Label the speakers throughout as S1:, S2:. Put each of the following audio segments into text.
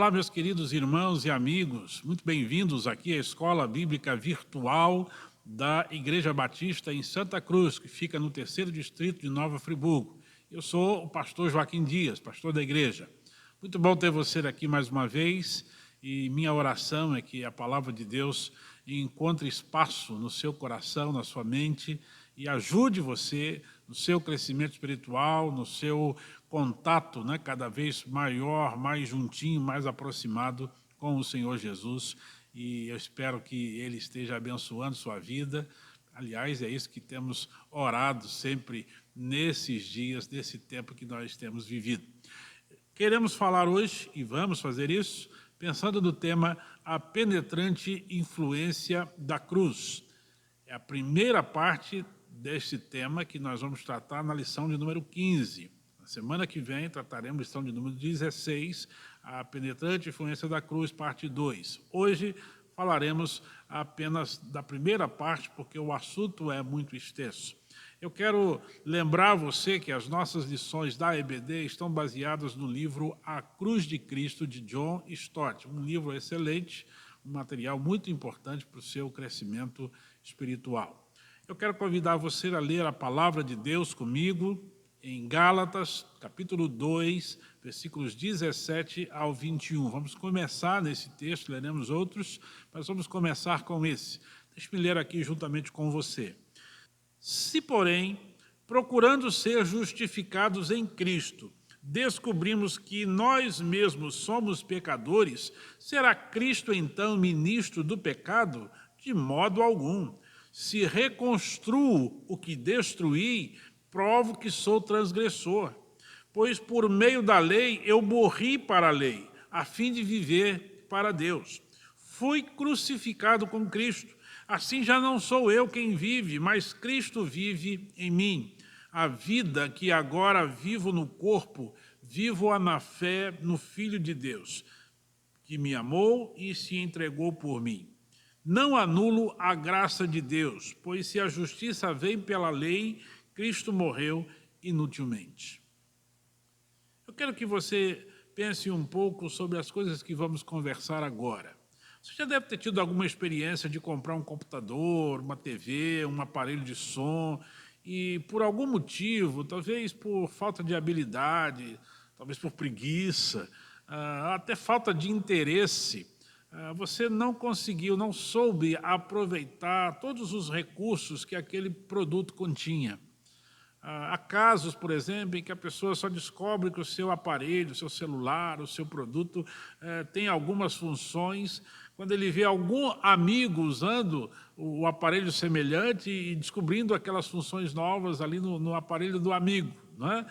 S1: Olá, meus queridos irmãos e amigos, muito bem-vindos aqui à Escola Bíblica Virtual da Igreja Batista em Santa Cruz, que fica no 3º Distrito de Nova Friburgo. Eu sou o pastor Joaquim Dias, pastor da igreja. Muito bom ter você aqui mais uma vez e minha oração é que a palavra de Deus encontre espaço no seu coração, na sua mente e ajude você no seu crescimento espiritual, no seu contato, cada vez maior, mais juntinho, mais aproximado com o Senhor Jesus. E eu espero que Ele esteja abençoando sua vida. Aliás, é isso que temos orado sempre nesses dias, nesse tempo que nós temos vivido. Queremos falar hoje, e vamos fazer isso, pensando no tema A Penetrante Influência da Cruz. É a primeira parte deste tema que nós vamos tratar na lição de número 15. Na semana que vem trataremos a lição de número 16, A Penetrante Influência da Cruz, parte 2. Hoje falaremos apenas da primeira parte, porque o assunto é muito extenso. Eu quero lembrar você que as nossas lições da EBD estão baseadas no livro A Cruz de Cristo, de John Stott, um livro excelente, um material muito importante para o seu crescimento espiritual. Eu quero convidar você a ler a palavra de Deus comigo em Gálatas, capítulo 2, versículos 17 ao 21. Vamos começar nesse texto, leremos outros, mas vamos começar com esse. Deixe-me ler aqui juntamente com você. Se, porém, procurando ser justificados em Cristo, descobrimos que nós mesmos somos pecadores, será Cristo então ministro do pecado? De modo algum. Se reconstruo o que destruí, provo que sou transgressor. Pois por meio da lei eu morri para a lei, a fim de viver para Deus. Fui crucificado com Cristo. Assim já não sou eu quem vive, mas Cristo vive em mim. A vida que agora vivo no corpo, vivo-a na fé no Filho de Deus, que me amou e se entregou por mim. Não anulo a graça de Deus, pois se a justiça vem pela lei, Cristo morreu inutilmente. Eu quero que você pense um pouco sobre as coisas que vamos conversar agora. Você já deve ter tido alguma experiência de comprar um computador, uma TV, um aparelho de som, e por algum motivo, talvez por falta de habilidade, talvez por preguiça, até falta de interesse, você não conseguiu, não soube aproveitar todos os recursos que aquele produto continha. Há casos, por exemplo, em que a pessoa só descobre que o seu aparelho, o seu celular, o seu produto tem algumas funções quando ele vê algum amigo usando o aparelho semelhante e descobrindo aquelas funções novas ali no aparelho do amigo, não é?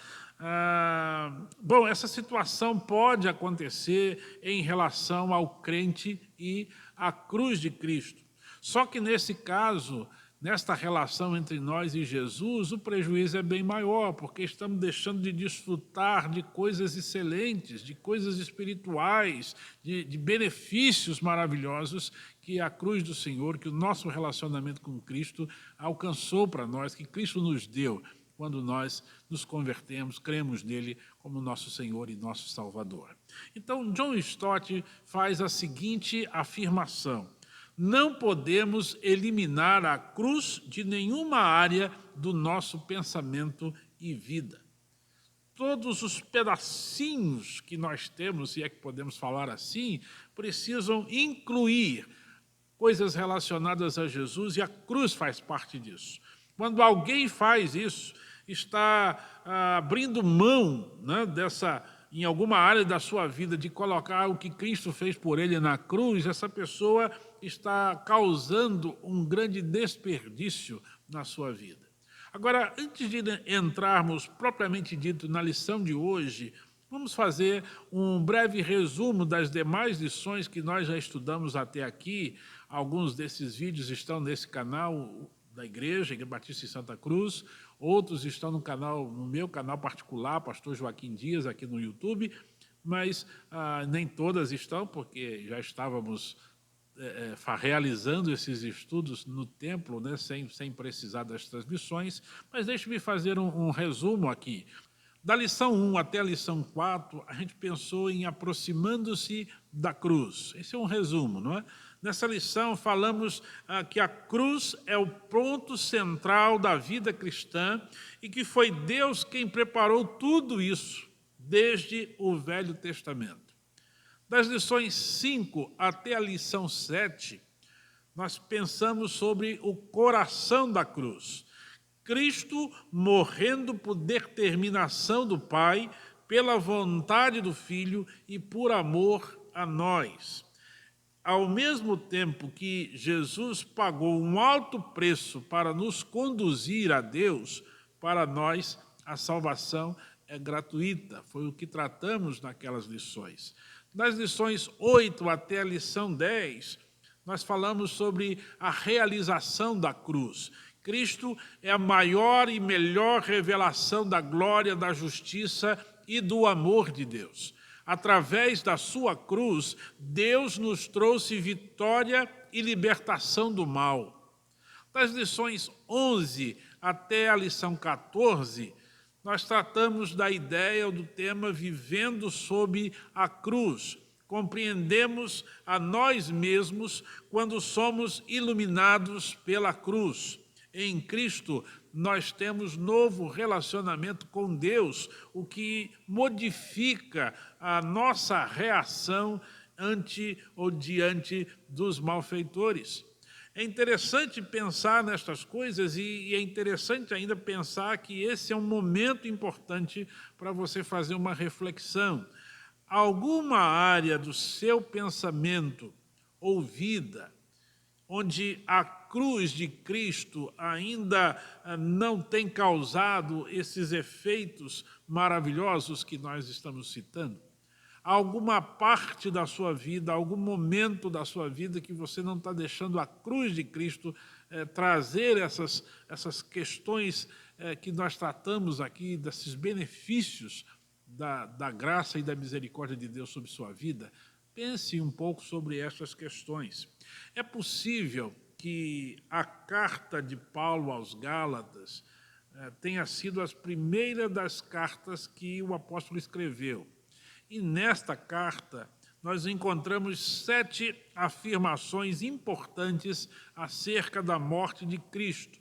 S1: Bom, essa situação pode acontecer em relação ao crente e à cruz de Cristo. Só que nesse caso, nesta relação entre nós e Jesus, o prejuízo é bem maior, porque estamos deixando de desfrutar de coisas excelentes, de coisas espirituais, de benefícios maravilhosos que a cruz do Senhor, que o nosso relacionamento com Cristo alcançou para nós, que Cristo nos deu quando nós nos convertemos, cremos nele como nosso Senhor e nosso Salvador. Então, John Stott faz a seguinte afirmação: não podemos eliminar a cruz de nenhuma área do nosso pensamento e vida. Todos os pedacinhos que nós temos, se é que podemos falar assim, precisam incluir coisas relacionadas a Jesus, e a cruz faz parte disso. Quando alguém faz isso, está abrindo mão em alguma área da sua vida, de colocar o que Cristo fez por ele na cruz, essa pessoa está causando um grande desperdício na sua vida. Agora, antes de entrarmos propriamente dito na lição de hoje, vamos fazer um breve resumo das demais lições que nós já estudamos até aqui. Alguns desses vídeos estão nesse canal da Igreja Batista em Santa Cruz, outros estão no meu canal particular, pastor Joaquim Dias, aqui no YouTube, mas nem todas estão, porque já estávamos realizando esses estudos no templo, sem precisar das transmissões, mas deixe-me fazer um resumo aqui. Da lição 1 até a lição 4, a gente pensou em aproximando-se da cruz. Esse é um resumo, não é? Nessa lição falamos que a cruz é o ponto central da vida cristã e que foi Deus quem preparou tudo isso desde o Velho Testamento. Das lições 5 até a lição 7, nós pensamos sobre o coração da cruz. Cristo morrendo por determinação do Pai, pela vontade do Filho e por amor a nós. Ao mesmo tempo que Jesus pagou um alto preço para nos conduzir a Deus, para nós a salvação é gratuita. Foi o que tratamos naquelas lições. Das lições 8 até a lição 10, nós falamos sobre a realização da cruz. Cristo é a maior e melhor revelação da glória, da justiça e do amor de Deus. Através da sua cruz, Deus nos trouxe vitória e libertação do mal. Das lições 11 até a lição 14, nós tratamos da ideia ou do tema vivendo sob a cruz. Compreendemos a nós mesmos quando somos iluminados pela cruz. Em Cristo, nós temos novo relacionamento com Deus, o que modifica a nossa reação ante ou diante dos malfeitores. É interessante pensar nestas coisas e é interessante ainda pensar que esse é um momento importante para você fazer uma reflexão. Alguma área do seu pensamento ou vida onde a cruz de Cristo ainda não tem causado esses efeitos maravilhosos que nós estamos citando? Alguma parte da sua vida, algum momento da sua vida que você não está deixando a cruz de Cristo trazer essas questões que nós tratamos aqui, desses benefícios da graça e da misericórdia de Deus sobre sua vida? Pense um pouco sobre essas questões. É possível que a carta de Paulo aos Gálatas tenha sido a primeira das cartas que o apóstolo escreveu. E nesta carta nós encontramos 7 afirmações importantes acerca da morte de Cristo.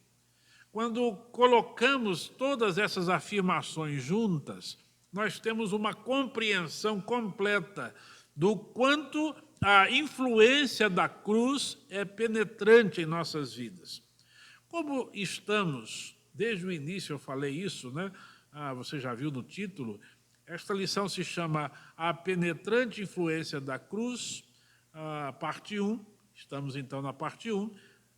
S1: Quando colocamos todas essas afirmações juntas, nós temos uma compreensão completa do quanto a influência da cruz é penetrante em nossas vidas. Como estamos, desde o início eu falei isso, né? Você já viu no título, esta lição se chama A Penetrante Influência da Cruz, parte 1, estamos então na parte 1.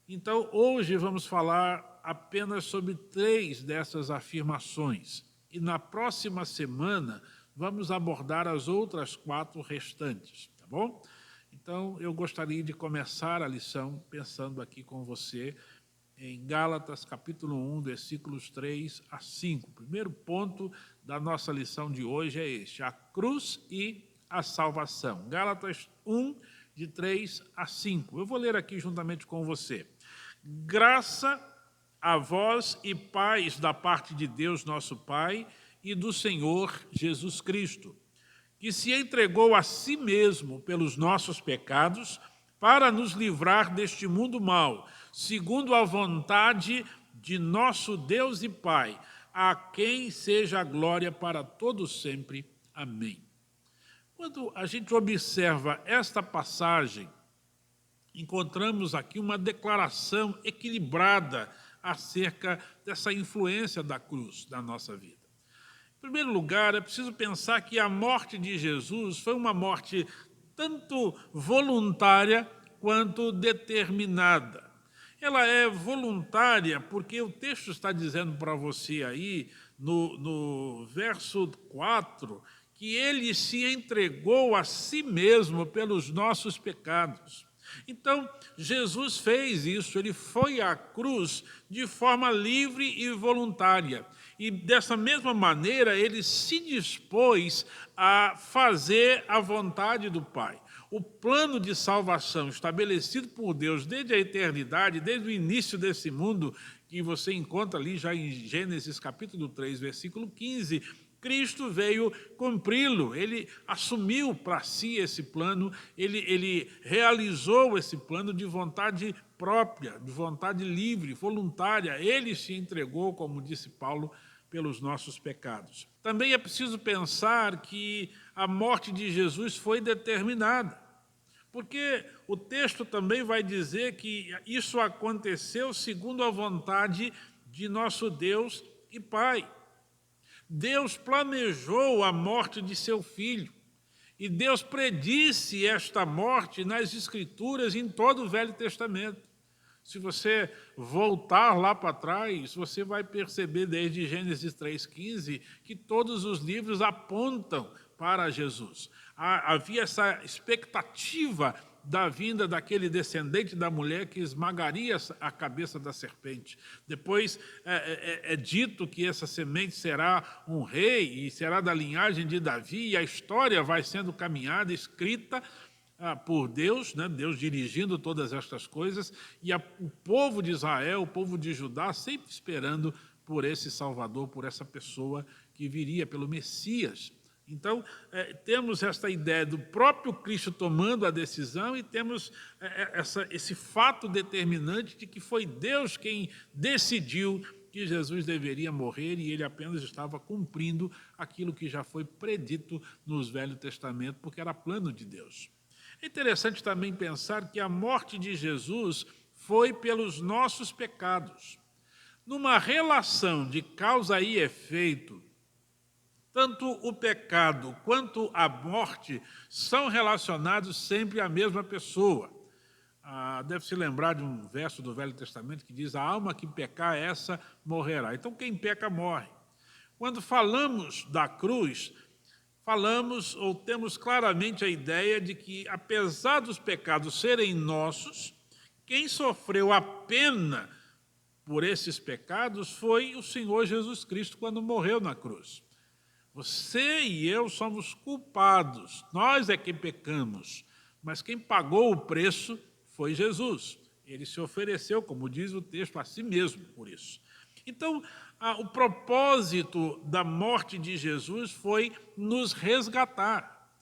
S1: Então, hoje vamos falar apenas sobre 3 dessas afirmações. E na próxima semana vamos abordar as outras 4 restantes, tá bom? Então, eu gostaria de começar a lição pensando aqui com você em Gálatas, capítulo 1, versículos 3 a 5. O primeiro ponto da nossa lição de hoje é este: a cruz e a salvação. Gálatas 1, de 3 a 5. Eu vou ler aqui juntamente com você. Graça a vós e paz da parte de Deus, nosso Pai, e do Senhor Jesus Cristo, que se entregou a si mesmo pelos nossos pecados para nos livrar deste mundo mau, segundo a vontade de nosso Deus e Pai, a quem seja a glória para todos sempre. Amém. Quando a gente observa esta passagem, encontramos aqui uma declaração equilibrada acerca dessa influência da cruz na nossa vida. Em primeiro lugar, é preciso pensar que a morte de Jesus foi uma morte tanto voluntária quanto determinada. Ela é voluntária porque o texto está dizendo para você aí, no verso 4, que ele se entregou a si mesmo pelos nossos pecados. Então, Jesus fez isso, ele foi à cruz de forma livre e voluntária. E dessa mesma maneira, ele se dispôs a fazer a vontade do Pai. O plano de salvação estabelecido por Deus desde a eternidade, desde o início desse mundo, que você encontra ali já em Gênesis capítulo 3, versículo 15, Cristo veio cumpri-lo, ele assumiu para si esse plano, ele realizou esse plano de vontade própria, de vontade livre, voluntária. Ele se entregou, como disse Paulo, pelos nossos pecados. Também é preciso pensar que a morte de Jesus foi determinada, porque o texto também vai dizer que isso aconteceu segundo a vontade de nosso Deus e Pai. Deus planejou a morte de seu filho, e Deus predisse esta morte nas Escrituras em todo o Velho Testamento. Se você voltar lá para trás, você vai perceber desde Gênesis 3,15 que todos os livros apontam para Jesus. Havia essa expectativa da vinda daquele descendente da mulher que esmagaria a cabeça da serpente. Depois é dito que essa semente será um rei e será da linhagem de Davi, e a história vai sendo caminhada, escrita por Deus, né? Deus dirigindo todas estas coisas, e o povo de Israel, o povo de Judá, sempre esperando por esse Salvador, por essa pessoa que viria, pelo Messias. Então, temos esta ideia do próprio Cristo tomando a decisão, e temos esse fato determinante de que foi Deus quem decidiu que Jesus deveria morrer, e ele apenas estava cumprindo aquilo que já foi predito nos Velho Testamento, porque era plano de Deus. É interessante também pensar que a morte de Jesus foi pelos nossos pecados. Numa relação de causa e efeito, tanto o pecado quanto a morte são relacionados sempre à mesma pessoa. Deve-se lembrar de um verso do Velho Testamento que diz: a alma que pecar, essa morrerá. Então, quem peca, morre. Quando falamos da cruz, falamos ou temos claramente a ideia de que, apesar dos pecados serem nossos, quem sofreu a pena por esses pecados foi o Senhor Jesus Cristo quando morreu na cruz. Você e eu somos culpados, nós é quem pecamos, mas quem pagou o preço foi Jesus. Ele se ofereceu, como diz o texto, a si mesmo por isso. Então, o propósito da morte de Jesus foi nos resgatar,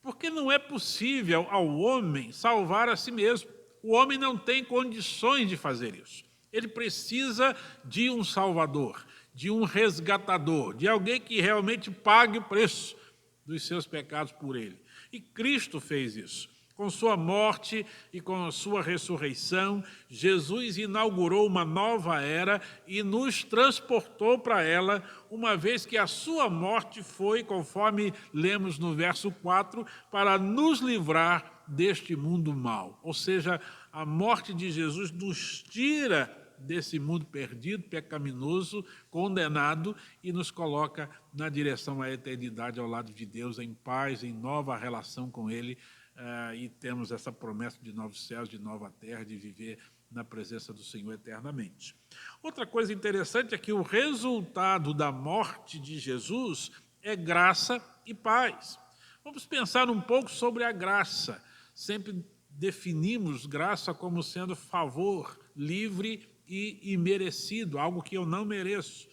S1: porque não é possível ao homem salvar a si mesmo. O homem não tem condições de fazer isso. Ele precisa de um Salvador, de um resgatador, de alguém que realmente pague o preço dos seus pecados por ele. E Cristo fez isso. Com sua morte e com a sua ressurreição, Jesus inaugurou uma nova era e nos transportou para ela, uma vez que a sua morte foi, conforme lemos no verso 4, para nos livrar deste mundo mau. Ou seja, a morte de Jesus nos tira desse mundo perdido, pecaminoso, condenado, e nos coloca na direção à eternidade, ao lado de Deus, em paz, em nova relação com Ele, e temos essa promessa de novos céus, de nova terra, de viver na presença do Senhor eternamente. Outra coisa interessante é que o resultado da morte de Jesus é graça e paz. Vamos pensar um pouco sobre a graça. Sempre definimos graça como sendo favor livre e imerecido, algo que eu não mereço.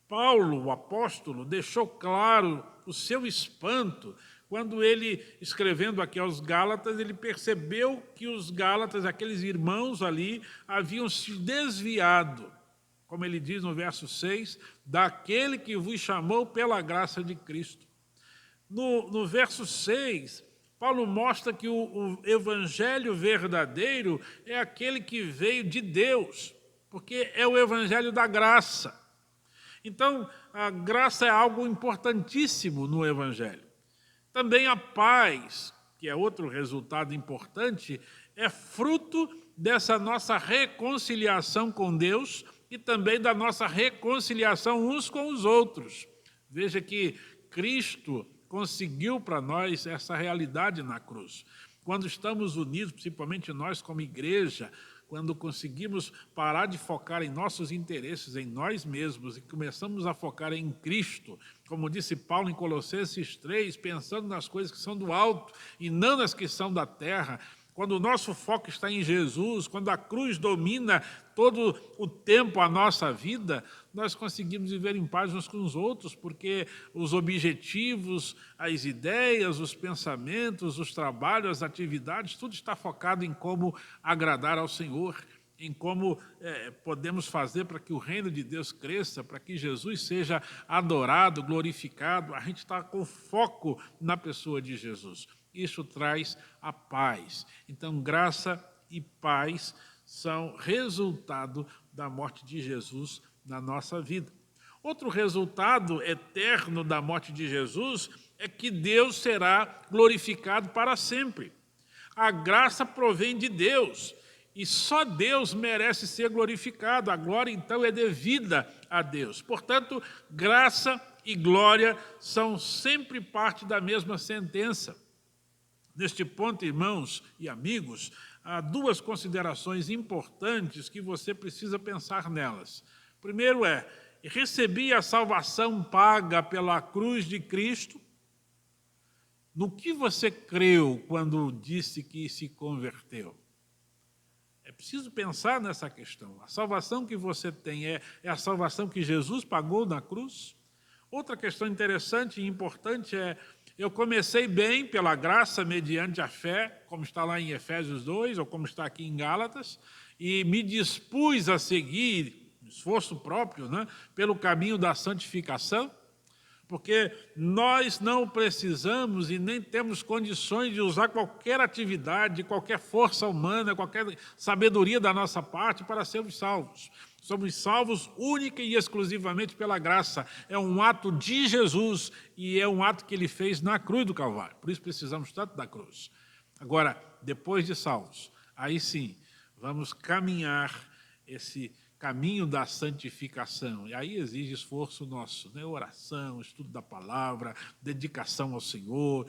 S1: Paulo, o apóstolo, deixou claro o seu espanto quando ele, escrevendo aqui aos Gálatas, ele percebeu que os Gálatas, aqueles irmãos ali, haviam se desviado, como ele diz no verso 6, daquele que vos chamou pela graça de Cristo. No verso 6, Paulo mostra que o evangelho verdadeiro é aquele que veio de Deus, porque é o evangelho da graça. Então, a graça é algo importantíssimo no evangelho. Também a paz, que é outro resultado importante, é fruto dessa nossa reconciliação com Deus e também da nossa reconciliação uns com os outros. Veja que Cristo conseguiu para nós essa realidade na cruz. Quando estamos unidos, principalmente nós como igreja, quando conseguimos parar de focar em nossos interesses, em nós mesmos, e começamos a focar em Cristo, como disse Paulo em Colossenses 3, pensando nas coisas que são do alto e não nas que são da terra, quando o nosso foco está em Jesus, quando a cruz domina todo o tempo a nossa vida, nós conseguimos viver em paz uns com os outros, porque os objetivos, as ideias, os pensamentos, os trabalhos, as atividades, tudo está focado em como agradar ao Senhor, em como podemos fazer para que o reino de Deus cresça, para que Jesus seja adorado, glorificado. A gente está com foco na pessoa de Jesus. Isso traz a paz. Então, graça e paz são resultado da morte de Jesus na nossa vida. Outro resultado eterno da morte de Jesus é que Deus será glorificado para sempre. A graça provém de Deus e só Deus merece ser glorificado. A glória, então, é devida a Deus. Portanto, graça e glória são sempre parte da mesma sentença. Neste ponto, irmãos e amigos, há duas considerações importantes que você precisa pensar nelas. Primeiro recebi a salvação paga pela cruz de Cristo? No que você creu quando disse que se converteu? É preciso pensar nessa questão. A salvação que você tem é a salvação que Jesus pagou na cruz? Outra questão interessante e importante eu comecei bem pela graça mediante a fé, como está lá em Efésios 2, ou como está aqui em Gálatas, e me dispus a seguir, esforço próprio, pelo caminho da santificação, porque nós não precisamos e nem temos condições de usar qualquer atividade, qualquer força humana, qualquer sabedoria da nossa parte para sermos salvos. Somos salvos única e exclusivamente pela graça. É um ato de Jesus e é um ato que ele fez na cruz do Calvário. Por isso precisamos tanto da cruz. Agora, depois de salvos, aí sim, vamos caminhar esse caminho da santificação. E aí exige esforço nosso, oração, estudo da palavra, dedicação ao Senhor,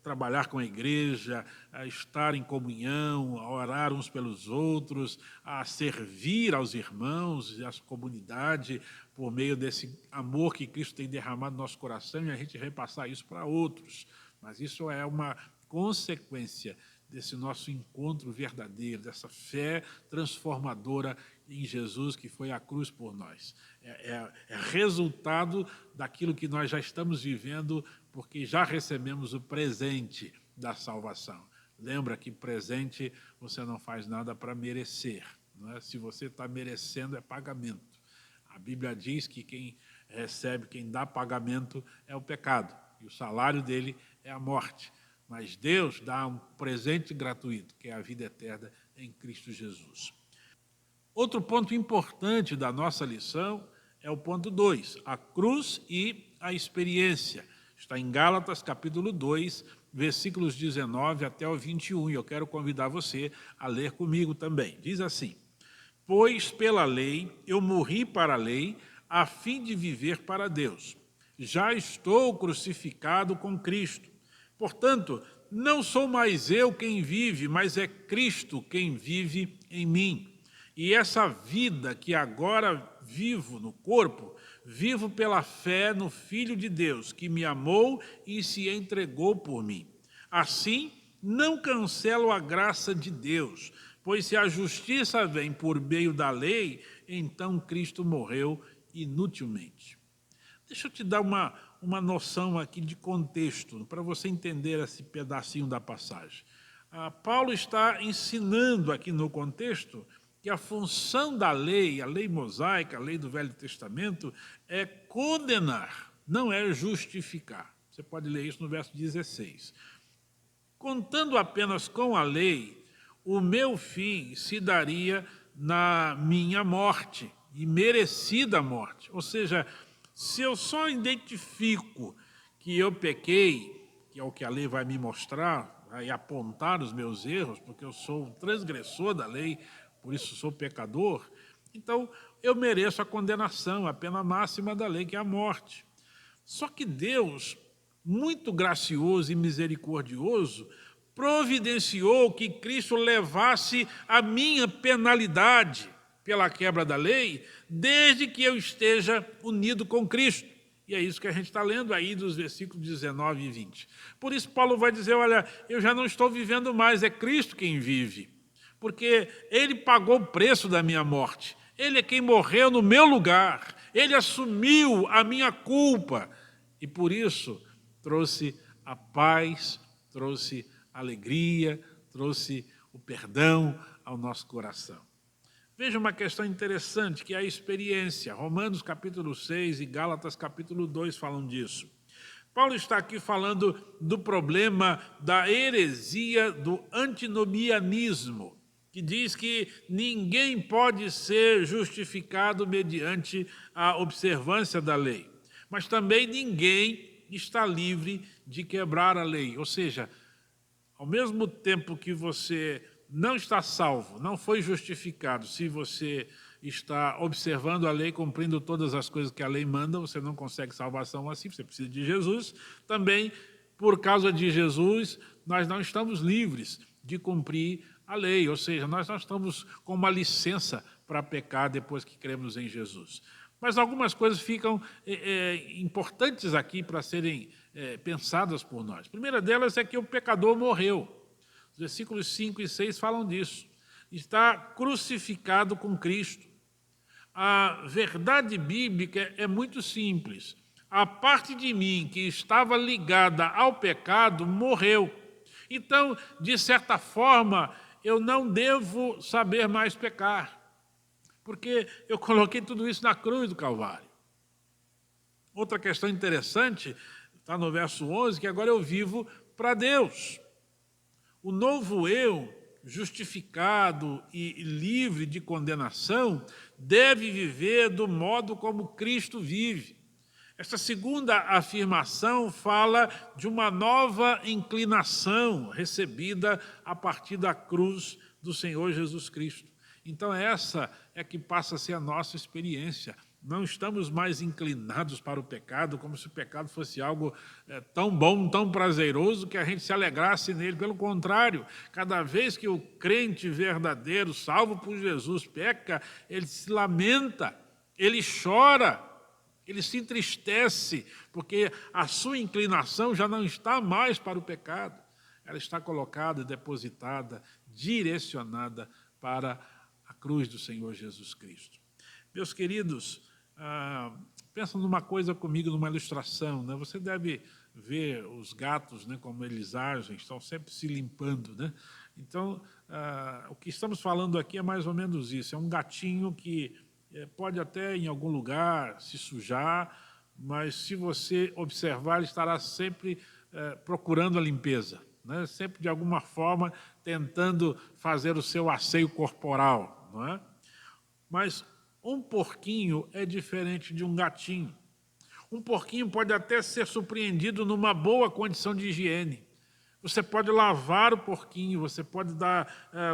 S1: trabalhar com a igreja, estar em comunhão, a orar uns pelos outros, a servir aos irmãos e à comunidade por meio desse amor que Cristo tem derramado no nosso coração e a gente repassar isso para outros. Mas isso é uma consequência desse nosso encontro verdadeiro, dessa fé transformadora em Jesus, que foi a cruz por nós. É resultado daquilo que nós já estamos vivendo, porque já recebemos o presente da salvação. Lembra que presente você não faz nada para merecer. Se você está merecendo, é pagamento. A Bíblia diz que quem recebe, quem dá pagamento é o pecado, e o salário dele é a morte. Mas Deus dá um presente gratuito, que é a vida eterna em Cristo Jesus. Outro ponto importante da nossa lição é o ponto 2, a cruz e a experiência. Está em Gálatas, capítulo 2, versículos 19 até o 21, e eu quero convidar você a ler comigo também. Diz assim: pois pela lei eu morri para a lei, a fim de viver para Deus. Já estou crucificado com Cristo. Portanto, não sou mais eu quem vive, mas é Cristo quem vive em mim. E essa vida que agora vivo no corpo, vivo pela fé no Filho de Deus, que me amou e se entregou por mim. Assim, não cancelo a graça de Deus, pois se a justiça vem por meio da lei, então Cristo morreu inutilmente. Deixa eu te dar uma noção aqui de contexto, para você entender esse pedacinho da passagem. Paulo está ensinando aqui no contexto que a função da lei, a lei mosaica, a lei do Velho Testamento, é condenar, não é justificar. Você pode ler isso no verso 16. Contando apenas com a lei, o meu fim se daria na minha morte, e merecida morte. Ou seja, se eu só identifico que eu pequei, que é o que a lei vai me mostrar, vai apontar os meus erros, porque eu sou um transgressor da lei, por isso sou pecador, então eu mereço a condenação, a pena máxima da lei, que é a morte. Só que Deus, muito gracioso e misericordioso, providenciou que Cristo levasse a minha penalidade pela quebra da lei, desde que eu esteja unido com Cristo. E é isso que a gente está lendo aí dos versículos 19 e 20. Por isso Paulo vai dizer, olha, eu já não estou vivendo mais, é Cristo quem vive. Porque Ele pagou o preço da minha morte. Ele é quem morreu no meu lugar. Ele assumiu a minha culpa. E por isso trouxe a paz, trouxe a alegria, trouxe o perdão ao nosso coração. Veja uma questão interessante, que é a experiência. Romanos capítulo 6 e Gálatas capítulo 2 falam disso. Paulo está aqui falando do problema da heresia do antinomianismo, que diz que ninguém pode ser justificado mediante a observância da lei. Mas também ninguém está livre de quebrar a lei. Ou seja, ao mesmo tempo que você não está salvo, não foi justificado, se você está observando a lei, cumprindo todas as coisas que a lei manda, você não consegue salvação assim, você precisa de Jesus. Também, por causa de Jesus, nós não estamos livres de cumprir a lei, ou seja, nós não estamos com uma licença para pecar depois que cremos em Jesus. Mas algumas coisas ficam importantes aqui para serem pensadas por nós. A primeira delas é que o pecador morreu. Os versículos 5 e 6 falam disso. Está crucificado com Cristo. A verdade bíblica é muito simples. A parte de mim que estava ligada ao pecado morreu. Então, de certa forma, eu não devo saber mais pecar, porque eu coloquei tudo isso na cruz do Calvário. Outra questão interessante está no verso 11, que agora eu vivo para Deus. O novo eu, justificado e livre de condenação, deve viver do modo como Cristo vive. Esta segunda afirmação fala de uma nova inclinação recebida a partir da cruz do Senhor Jesus Cristo. Então essa é que passa a ser a nossa experiência. Não estamos mais inclinados para o pecado, como se o pecado fosse algo tão bom, tão prazeroso, que a gente se alegrasse nele. Pelo contrário, cada vez que o crente verdadeiro, salvo por Jesus, peca, ele se lamenta, ele chora, ele se entristece, porque a sua inclinação já não está mais para o pecado. Ela está colocada, depositada, direcionada para a cruz do Senhor Jesus Cristo. Meus queridos, pensa numa coisa comigo, numa ilustração, né? Você deve ver os gatos, né, como eles agem, estão sempre se limpando, né? Então, o que estamos falando aqui é mais ou menos isso. É um gatinho que pode até em algum lugar se sujar, mas se você observar, ele estará sempre procurando a limpeza, né? Sempre de alguma forma tentando fazer o seu asseio corporal, não é? Mas um porquinho é diferente de um gatinho. Um porquinho pode até ser surpreendido numa boa condição de higiene. Você pode lavar o porquinho, você pode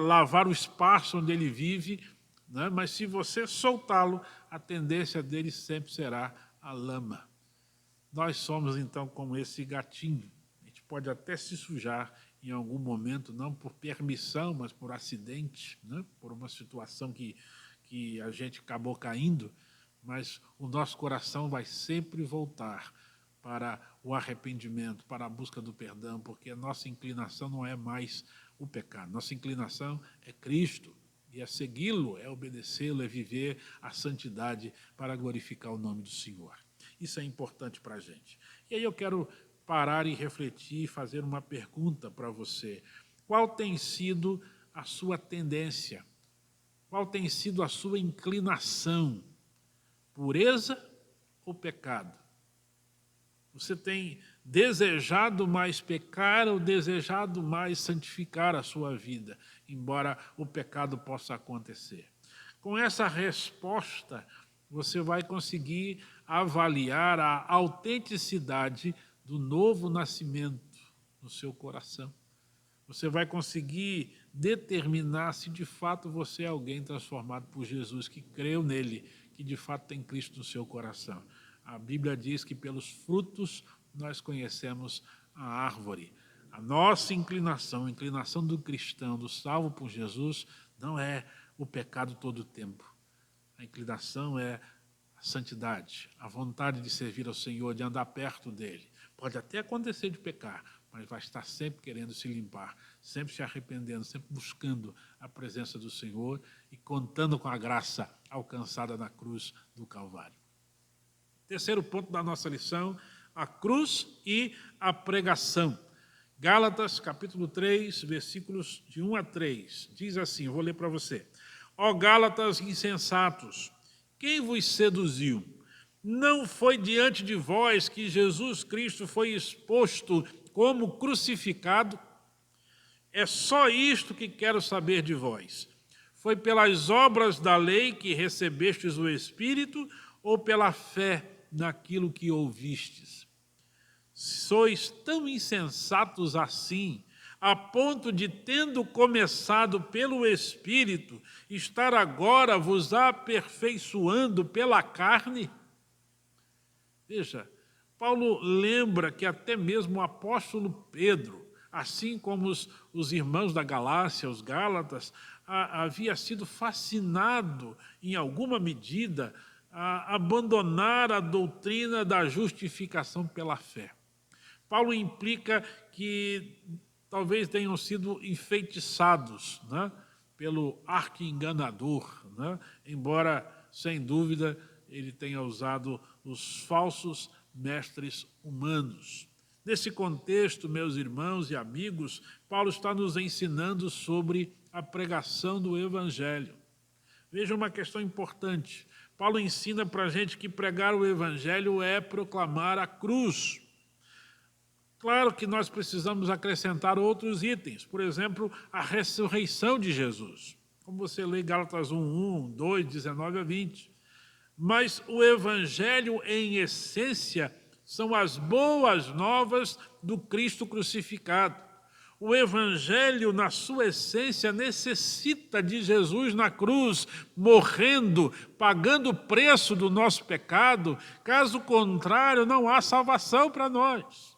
S1: lavar o espaço onde ele vive, né? Mas se você soltá-lo, a tendência dele sempre será a lama. Nós somos, então, como esse gatinho. A gente pode até se sujar em algum momento, não por permissão, mas por acidente, né? Por uma situação que a gente acabou caindo, mas o nosso coração vai sempre voltar para o arrependimento, para a busca do perdão, porque a nossa inclinação não é mais o pecado. Nossa inclinação é Cristo, e é segui-lo, é obedecê-lo, é viver a santidade para glorificar o nome do Senhor. Isso é importante para a gente. E aí eu quero parar e refletir e fazer uma pergunta para você. Qual tem sido a sua tendência? Qual tem sido a sua inclinação? Pureza ou pecado? Você tem desejado mais pecar ou desejado mais santificar a sua vida, embora o pecado possa acontecer? Com essa resposta, você vai conseguir avaliar a autenticidade do novo nascimento no seu coração. Você vai conseguir determinar se de fato você é alguém transformado por Jesus, que creu nele, que de fato tem Cristo no seu coração. A Bíblia diz que pelos frutos nós conhecemos a árvore. A nossa inclinação, a inclinação do cristão, do salvo por Jesus, não é o pecado todo o tempo. A inclinação é a santidade, a vontade de servir ao Senhor, de andar perto dele. Pode até acontecer de pecar, mas vai estar sempre querendo se limpar, sempre se arrependendo, sempre buscando a presença do Senhor e contando com a graça alcançada na cruz do Calvário. Terceiro ponto da nossa lição, a cruz e a pregação. Gálatas, capítulo 3, versículos de 1 a 3. Diz assim, vou ler para você. Ó Gálatas insensatos, quem vos seduziu? Não foi diante de vós que Jesus Cristo foi exposto como crucificado? É só isto que quero saber de vós. Foi pelas obras da lei que recebestes o Espírito ou pela fé naquilo que ouvistes? Sois tão insensatos assim, a ponto de, tendo começado pelo Espírito, estar agora vos aperfeiçoando pela carne? Veja, Paulo lembra que até mesmo o apóstolo Pedro, assim como os irmãos da Galácia, os Gálatas, havia sido fascinado, em alguma medida, a abandonar a doutrina da justificação pela fé. Paulo implica que talvez tenham sido enfeitiçados, né, pelo arqui-enganador, né, embora, sem dúvida, ele tenha usado os falsos mestres humanos. Nesse contexto, meus irmãos e amigos, Paulo está nos ensinando sobre a pregação do Evangelho. Veja uma questão importante. Paulo ensina para a gente que pregar o Evangelho é proclamar a cruz. Claro que nós precisamos acrescentar outros itens, por exemplo, a ressurreição de Jesus, como você lê Gálatas 1, 2, 19 a 20. Mas o Evangelho, em essência, são as boas novas do Cristo crucificado. O Evangelho, na sua essência, necessita de Jesus na cruz, morrendo, pagando o preço do nosso pecado. Caso contrário, não há salvação para nós.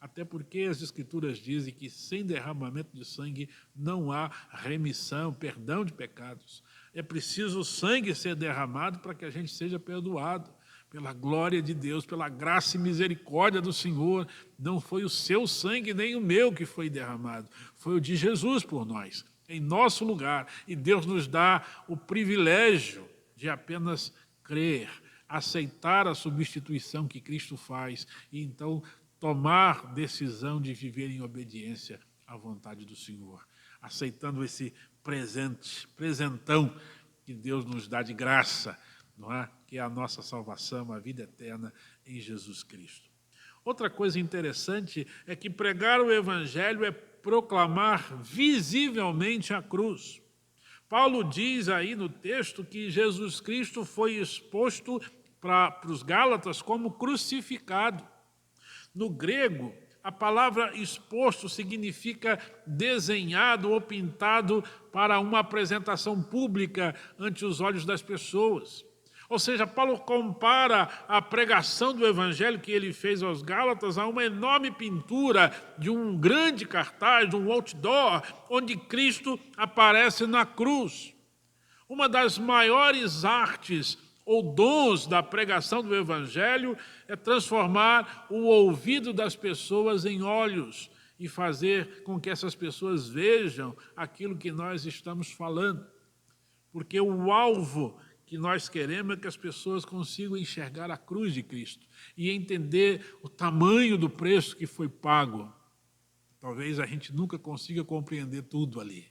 S1: Até porque as Escrituras dizem que sem derramamento de sangue não há remissão, perdão de pecados. É preciso o sangue ser derramado para que a gente seja perdoado. Pela glória de Deus, pela graça e misericórdia do Senhor. Não foi o seu sangue nem o meu que foi derramado, foi o de Jesus por nós, em nosso lugar. E Deus nos dá o privilégio de apenas crer, aceitar a substituição que Cristo faz e então tomar decisão de viver em obediência à vontade do Senhor, aceitando esse presentão que Deus nos dá de graça, não é? Que é a nossa salvação, a vida eterna em Jesus Cristo. Outra coisa interessante é que pregar o Evangelho é proclamar visivelmente a cruz. Paulo diz aí no texto que Jesus Cristo foi exposto para os Gálatas como crucificado. No grego, a palavra exposto significa desenhado ou pintado para uma apresentação pública ante os olhos das pessoas. Ou seja, Paulo compara a pregação do Evangelho que ele fez aos Gálatas a uma enorme pintura de um grande cartaz, de um outdoor, onde Cristo aparece na cruz. Uma das maiores artes ou dons da pregação do Evangelho é transformar o ouvido das pessoas em olhos e fazer com que essas pessoas vejam aquilo que nós estamos falando. Porque o alvo que nós queremos é que as pessoas consigam enxergar a cruz de Cristo e entender o tamanho do preço que foi pago. Talvez a gente nunca consiga compreender tudo ali.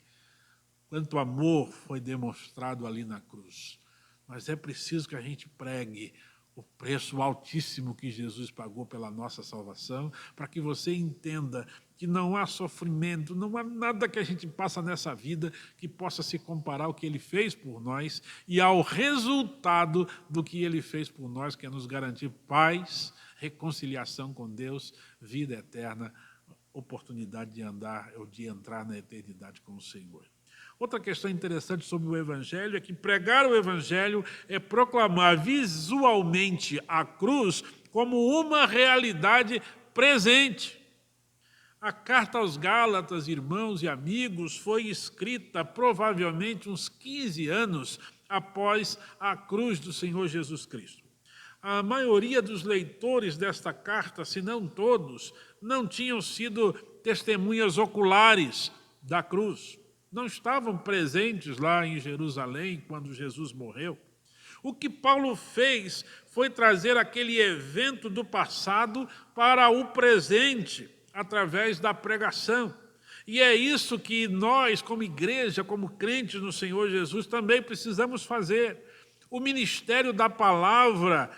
S1: Quanto amor foi demonstrado ali na cruz. Mas é preciso que a gente pregue o preço altíssimo que Jesus pagou pela nossa salvação, para que você entenda que não há sofrimento, não há nada que a gente passa nessa vida que possa se comparar ao que Ele fez por nós e ao resultado do que Ele fez por nós, que é nos garantir paz, reconciliação com Deus, vida eterna, oportunidade de andar ou de entrar na eternidade com o Senhor. Outra questão interessante sobre o Evangelho é que pregar o Evangelho é proclamar visualmente a cruz como uma realidade presente. A carta aos Gálatas, irmãos e amigos, foi escrita provavelmente uns 15 anos após a cruz do Senhor Jesus Cristo. A maioria dos leitores desta carta, se não todos, não tinham sido testemunhas oculares da cruz. Não estavam presentes lá em Jerusalém quando Jesus morreu. O que Paulo fez foi trazer aquele evento do passado para o presente, através da pregação. E é isso que nós, como igreja, como crentes no Senhor Jesus, também precisamos fazer. O ministério da palavra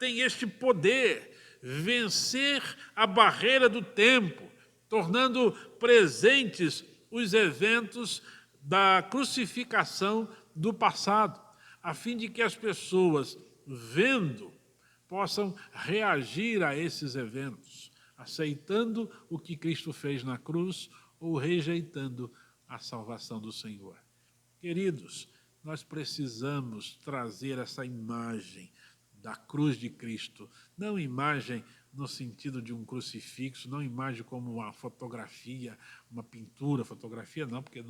S1: tem este poder, vencer a barreira do tempo, tornando presentes os eventos da crucificação do passado, a fim de que as pessoas, vendo, possam reagir a esses eventos, aceitando o que Cristo fez na cruz ou rejeitando a salvação do Senhor. Queridos, nós precisamos trazer essa imagem da cruz de Cristo, não imagem no sentido de um crucifixo, não imagem como uma fotografia, uma pintura, fotografia não, porque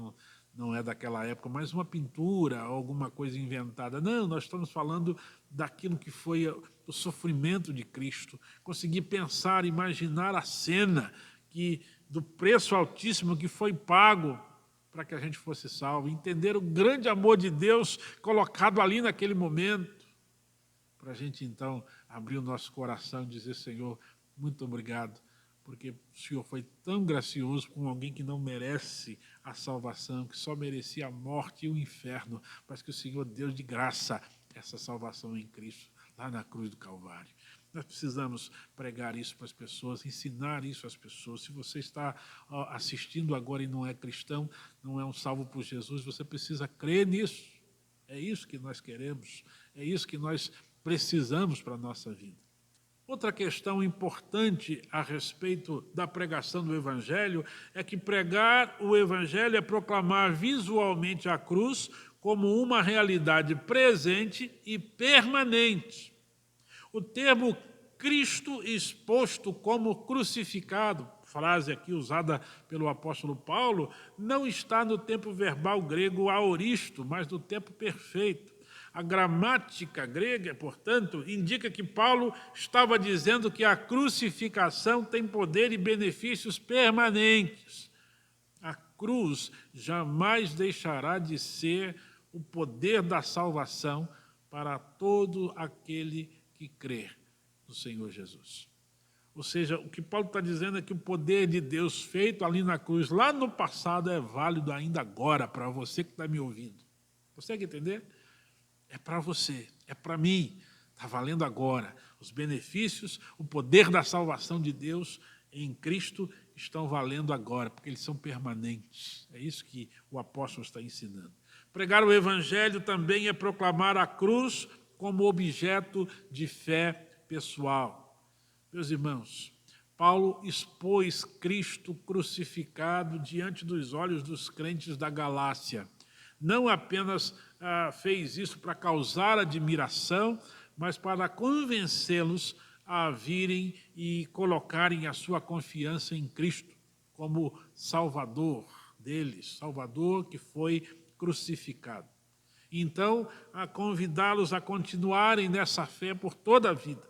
S1: não é daquela época, mas uma pintura, alguma coisa inventada. Não, nós estamos falando daquilo que foi o sofrimento de Cristo. Conseguir pensar, imaginar a cena do preço altíssimo que foi pago para que a gente fosse salvo, entender o grande amor de Deus colocado ali naquele momento, para a gente, então, abrir o nosso coração e dizer, Senhor, muito obrigado, porque o Senhor foi tão gracioso com alguém que não merece a salvação, que só merecia a morte e o inferno, mas que o Senhor deu de graça essa salvação em Cristo, lá na cruz do Calvário. Nós precisamos pregar isso para as pessoas, ensinar isso às pessoas. Se você está assistindo agora e não é cristão, não é um salvo por Jesus, você precisa crer nisso. É isso que nós queremos, é isso que nós precisamos para a nossa vida. Outra questão importante a respeito da pregação do Evangelho é que pregar o Evangelho é proclamar visualmente a cruz como uma realidade presente e permanente. O termo Cristo exposto como crucificado, frase aqui usada pelo apóstolo Paulo, não está no tempo verbal grego aoristo, mas no tempo perfeito. A gramática grega, portanto, indica que Paulo estava dizendo que a crucificação tem poder e benefícios permanentes. A cruz jamais deixará de ser o poder da salvação para todo aquele que crer no Senhor Jesus. Ou seja, o que Paulo está dizendo é que o poder de Deus feito ali na cruz, lá no passado, é válido ainda agora para você que está me ouvindo. Consegue entender? É para você, é para mim, está valendo agora. Os benefícios, o poder da salvação de Deus em Cristo estão valendo agora, porque eles são permanentes. É isso que o apóstolo está ensinando. Pregar o Evangelho também é proclamar a cruz como objeto de fé pessoal. Meus irmãos, Paulo expôs Cristo crucificado diante dos olhos dos crentes da Galácia. Não apenas fez isso para causar admiração, mas para convencê-los a virem e colocarem a sua confiança em Cristo como Salvador deles, Salvador que foi crucificado. Então, a convidá-los a continuarem nessa fé por toda a vida,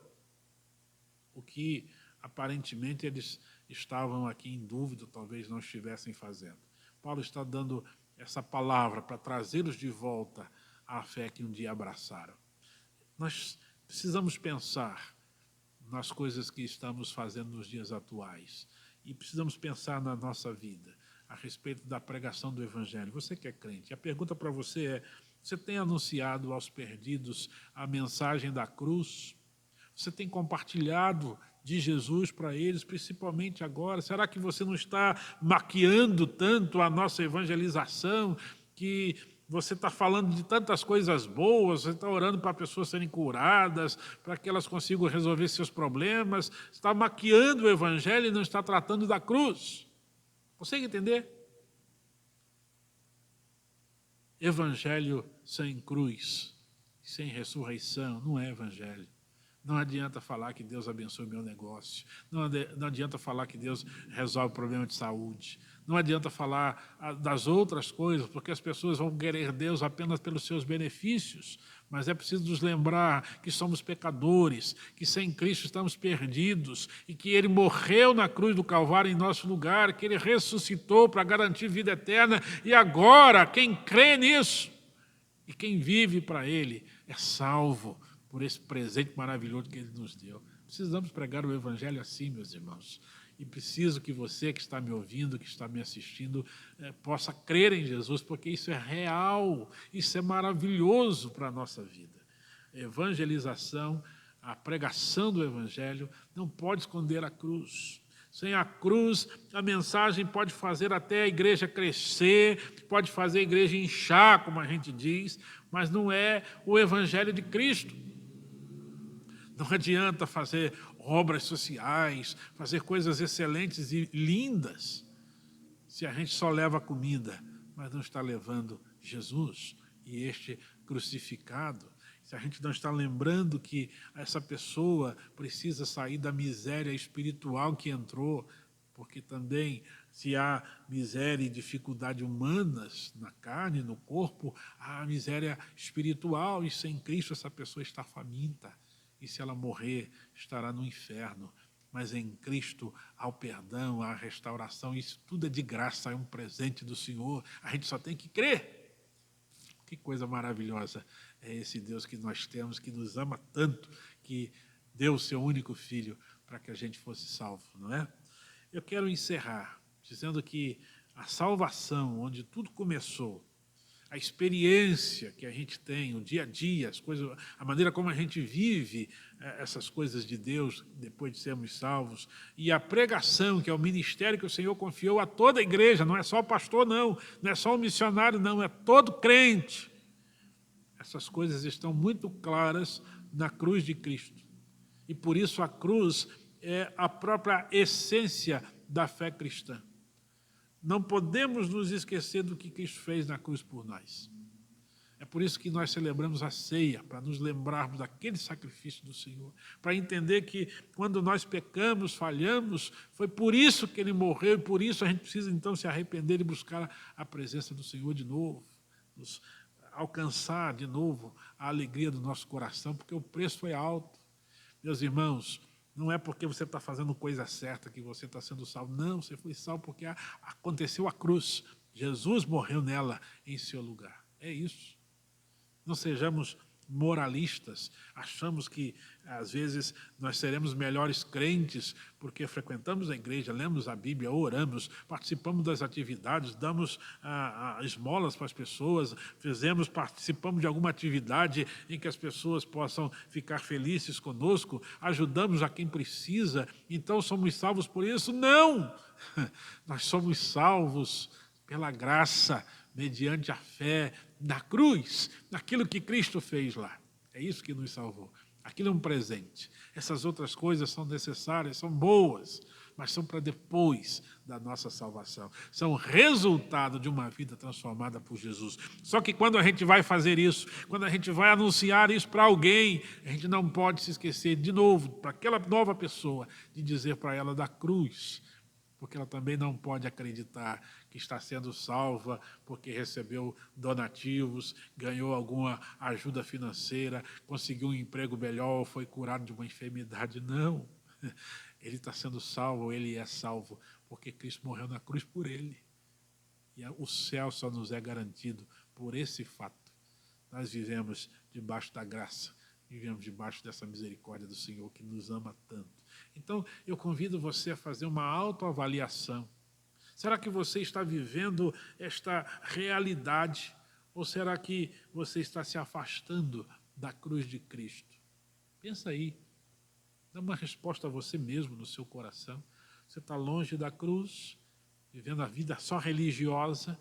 S1: o que aparentemente eles estavam aqui em dúvida, talvez não estivessem fazendo. Paulo está dando essa palavra para trazê-los de volta à fé que um dia abraçaram. Nós precisamos pensar nas coisas que estamos fazendo nos dias atuais e precisamos pensar na nossa vida a respeito da pregação do Evangelho. Você que é crente, a pergunta para você é: você tem anunciado aos perdidos a mensagem da cruz? Você tem compartilhado de Jesus para eles, principalmente agora? Será que você não está maquiando tanto a nossa evangelização, que você está falando de tantas coisas boas, você está orando para pessoas serem curadas, para que elas consigam resolver seus problemas, você está maquiando o Evangelho e não está tratando da cruz? Consegue entender? Evangelho sem cruz, sem ressurreição, não é Evangelho. Não adianta falar que Deus abençoe o meu negócio. Não adianta falar que Deus resolve o problema de saúde. Não adianta falar das outras coisas, porque as pessoas vão querer Deus apenas pelos seus benefícios. Mas é preciso nos lembrar que somos pecadores, que sem Cristo estamos perdidos e que Ele morreu na cruz do Calvário em nosso lugar, que Ele ressuscitou para garantir vida eterna. E agora, quem crê nisso e quem vive para Ele é salvo por esse presente maravilhoso que Ele nos deu. Precisamos pregar o Evangelho assim, meus irmãos. E preciso que você que está me ouvindo, que está me assistindo, possa crer em Jesus, porque isso é real, isso é maravilhoso para a nossa vida. A evangelização, a pregação do Evangelho não pode esconder a cruz. Sem a cruz, a mensagem pode fazer até a igreja crescer, pode fazer a igreja inchar, como a gente diz, mas não é o Evangelho de Cristo. Não adianta fazer obras sociais, fazer coisas excelentes e lindas, se a gente só leva comida, mas não está levando Jesus e este crucificado. Se a gente não está lembrando que essa pessoa precisa sair da miséria espiritual que entrou, porque também, se há miséria e dificuldade humanas na carne, no corpo, há miséria espiritual, e sem Cristo essa pessoa está faminta. E se ela morrer, estará no inferno. Mas em Cristo há o perdão, há a restauração, isso tudo é de graça, é um presente do Senhor. A gente só tem que crer. Que coisa maravilhosa é esse Deus que nós temos, que nos ama tanto, que deu o seu único filho para que a gente fosse salvo, não é? Eu quero encerrar dizendo que a salvação, onde tudo começou, a experiência que a gente tem, o dia a dia, as coisas, a maneira como a gente vive essas coisas de Deus depois de sermos salvos, e a pregação, que é o ministério que o Senhor confiou a toda a igreja, não é só o pastor, não é só o missionário, não, é todo crente. Essas coisas estão muito claras na cruz de Cristo. E por isso a cruz é a própria essência da fé cristã. Não podemos nos esquecer do que Cristo fez na cruz por nós. É por isso que nós celebramos a ceia, para nos lembrarmos daquele sacrifício do Senhor, para entender que quando nós pecamos, falhamos, foi por isso que Ele morreu e por isso a gente precisa então se arrepender e buscar a presença do Senhor de novo, nos alcançar de novo a alegria do nosso coração, porque o preço foi alto. Meus irmãos, não é porque você está fazendo coisa certa que você está sendo salvo. Não, você foi salvo porque aconteceu a cruz. Jesus morreu nela em seu lugar. É isso. Não sejamos moralistas. Achamos que, às vezes, nós seremos melhores crentes porque frequentamos a igreja, lemos a Bíblia, oramos, participamos das atividades, damos esmolas para as pessoas, participamos de alguma atividade em que as pessoas possam ficar felizes conosco, ajudamos a quem precisa, então somos salvos por isso? Não! Nós somos salvos pela graça, mediante a fé na cruz, naquilo que Cristo fez lá. É isso que nos salvou. Aquilo é um presente. Essas outras coisas são necessárias, são boas, mas são para depois da nossa salvação. São resultado de uma vida transformada por Jesus. Só que quando a gente vai fazer isso, quando a gente vai anunciar isso para alguém, a gente não pode se esquecer de novo, para aquela nova pessoa, de dizer para ela da cruz, porque ela também não pode acreditar que está sendo salva porque recebeu donativos, ganhou alguma ajuda financeira, conseguiu um emprego melhor, foi curado de uma enfermidade. Não. Ele está sendo salvo, ele é salvo, porque Cristo morreu na cruz por ele. E o céu só nos é garantido por esse fato. Nós vivemos debaixo da graça, vivemos debaixo dessa misericórdia do Senhor que nos ama tanto. Então, eu convido você a fazer uma autoavaliação. Será que você está vivendo esta realidade? Ou será que você está se afastando da cruz de Cristo? Pensa aí. Dá uma resposta a você mesmo no seu coração. Você está longe da cruz, vivendo a vida só religiosa,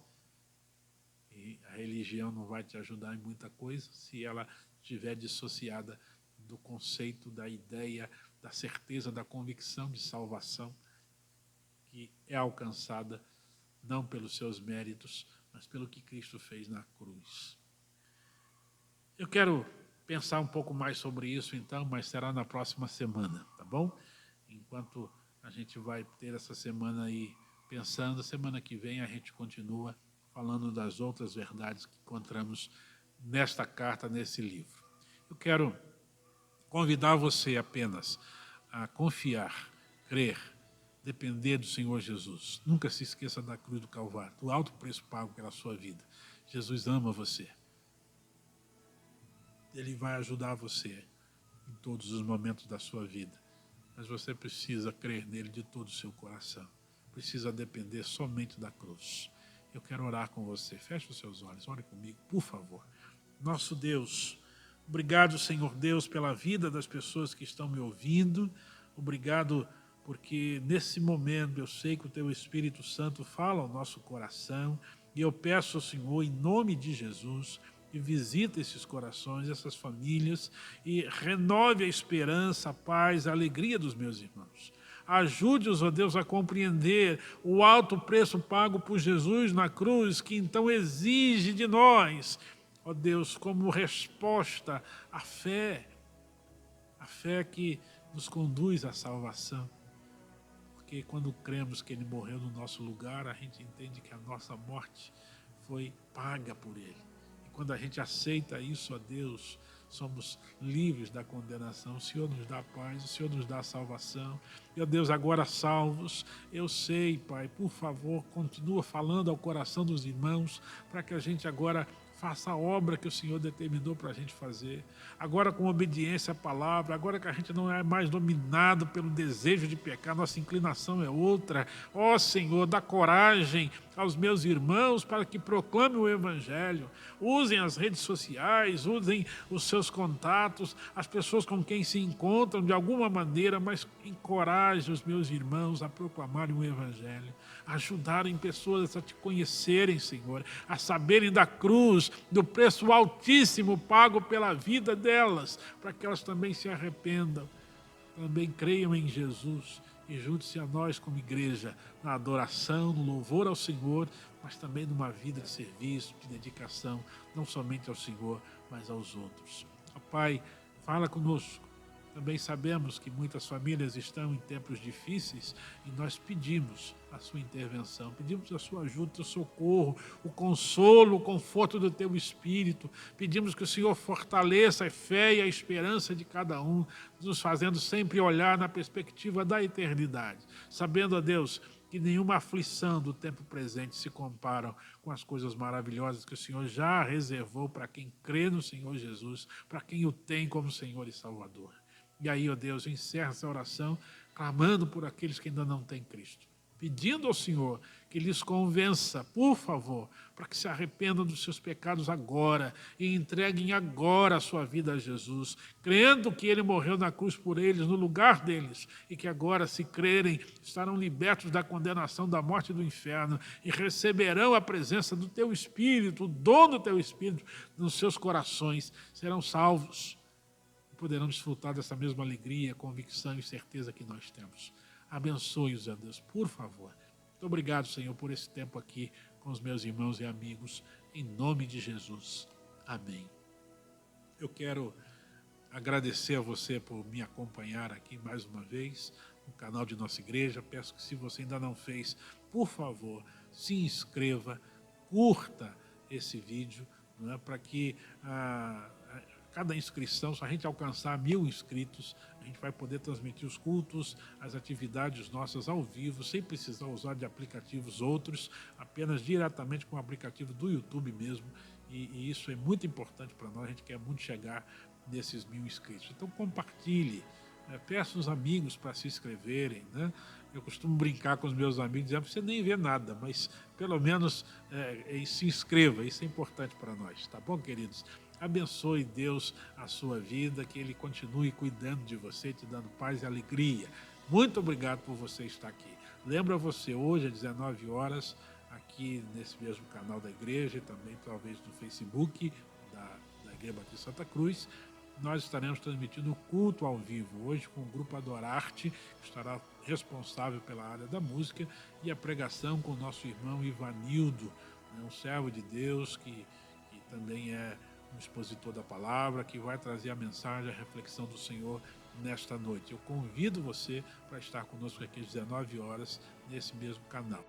S1: e a religião não vai te ajudar em muita coisa se ela estiver dissociada do conceito, da ideia, da certeza, da convicção de salvação, que é alcançada não pelos seus méritos, mas pelo que Cristo fez na cruz. Eu quero pensar um pouco mais sobre isso, então, mas será na próxima semana, tá bom? Enquanto a gente vai ter essa semana aí pensando, semana que vem a gente continua falando das outras verdades que encontramos nesta carta, nesse livro. Eu quero convidar você apenas a confiar, crer, depender do Senhor Jesus. Nunca se esqueça da cruz do Calvário, do alto preço pago pela sua vida. Jesus ama você. Ele vai ajudar você em todos os momentos da sua vida. Mas você precisa crer nele de todo o seu coração. Precisa depender somente da cruz. Eu quero orar com você. Feche os seus olhos, ore comigo, por favor. Nosso Deus, obrigado, Senhor Deus, pela vida das pessoas que estão me ouvindo. Obrigado porque nesse momento eu sei que o Teu Espírito Santo fala ao nosso coração. E eu peço ao Senhor, em nome de Jesus, que visita esses corações, essas famílias, e renove a esperança, a paz, a alegria dos meus irmãos. Ajude-os, ó Deus, a compreender o alto preço pago por Jesus na cruz, que então exige de nós, ó Deus, como resposta, a fé que nos conduz à salvação. Porque quando cremos que Ele morreu no nosso lugar, a gente entende que a nossa morte foi paga por Ele. E quando a gente aceita isso, ó Deus, somos livres da condenação. O Senhor nos dá paz, o Senhor nos dá salvação. E, ó Deus, agora salvos, eu sei, Pai, por favor, continua falando ao coração dos irmãos, para que a gente agora faça a obra que o Senhor determinou para a gente fazer. Agora com obediência à palavra, agora que a gente não é mais dominado pelo desejo de pecar, nossa inclinação é outra. Ó Senhor, dá coragem aos meus irmãos para que proclamem o Evangelho. Usem as redes sociais, usem os seus contatos, as pessoas com quem se encontram de alguma maneira, mas encorajem os meus irmãos a proclamarem o Evangelho. Ajudarem pessoas a te conhecerem, Senhor, a saberem da cruz, do preço altíssimo pago pela vida delas, para que elas também se arrependam, também creiam em Jesus e junte-se a nós como igreja, na adoração, no louvor ao Senhor, mas também numa vida de serviço, de dedicação, não somente ao Senhor, mas aos outros. Ó Pai, fala conosco. Também sabemos que muitas famílias estão em tempos difíceis e nós pedimos a sua intervenção, pedimos a sua ajuda, o teu socorro, o consolo, o conforto do teu Espírito. Pedimos que o Senhor fortaleça a fé e a esperança de cada um, nos fazendo sempre olhar na perspectiva da eternidade, sabendo, ó Deus, que nenhuma aflição do tempo presente se compara com as coisas maravilhosas que o Senhor já reservou para quem crê no Senhor Jesus, para quem o tem como Senhor e Salvador. E aí, ó Deus, eu encerro essa oração clamando por aqueles que ainda não têm Cristo, pedindo ao Senhor que lhes convença, por favor, para que se arrependam dos seus pecados agora e entreguem agora a sua vida a Jesus, crendo que Ele morreu na cruz por eles, no lugar deles, e que agora, se crerem, estarão libertos da condenação da morte e do inferno e receberão a presença do Teu Espírito, o dom do Teu Espírito nos seus corações, serão salvos. Poderão desfrutar dessa mesma alegria, convicção e certeza que nós temos. Abençoe-os, ó Deus, por favor. Muito obrigado, Senhor, por esse tempo aqui com os meus irmãos e amigos, em nome de Jesus. Amém. Eu quero agradecer a você por me acompanhar aqui mais uma vez no canal de nossa igreja. Peço que, se você ainda não fez, por favor, se inscreva, curta esse vídeo, não é, para que cada inscrição, se a gente alcançar 1000 inscritos, a gente vai poder transmitir os cultos, as atividades nossas ao vivo, sem precisar usar de aplicativos outros, apenas diretamente com o aplicativo do YouTube mesmo, e isso é muito importante para nós, a gente quer muito chegar nesses 1000 inscritos. Então compartilhe, peça os amigos para se inscreverem, né? Eu costumo brincar com os meus amigos, dizendo, você nem vê nada, mas pelo menos se inscreva, isso é importante para nós, tá bom, queridos? Abençoe, Deus, a sua vida, que Ele continue cuidando de você, te dando paz e alegria. Muito obrigado por você estar aqui. Lembra você, hoje às 19 horas, aqui nesse mesmo canal da igreja, e também talvez no Facebook da Igreja Batista Santa Cruz, nós estaremos transmitindo o culto ao vivo, hoje com o grupo Adorarte, que estará responsável pela área da música, e a pregação com o nosso irmão Ivanildo, um servo de Deus que também é um expositor da palavra que vai trazer a mensagem, a reflexão do Senhor nesta noite. Eu convido você para estar conosco aqui às 19 horas nesse mesmo canal.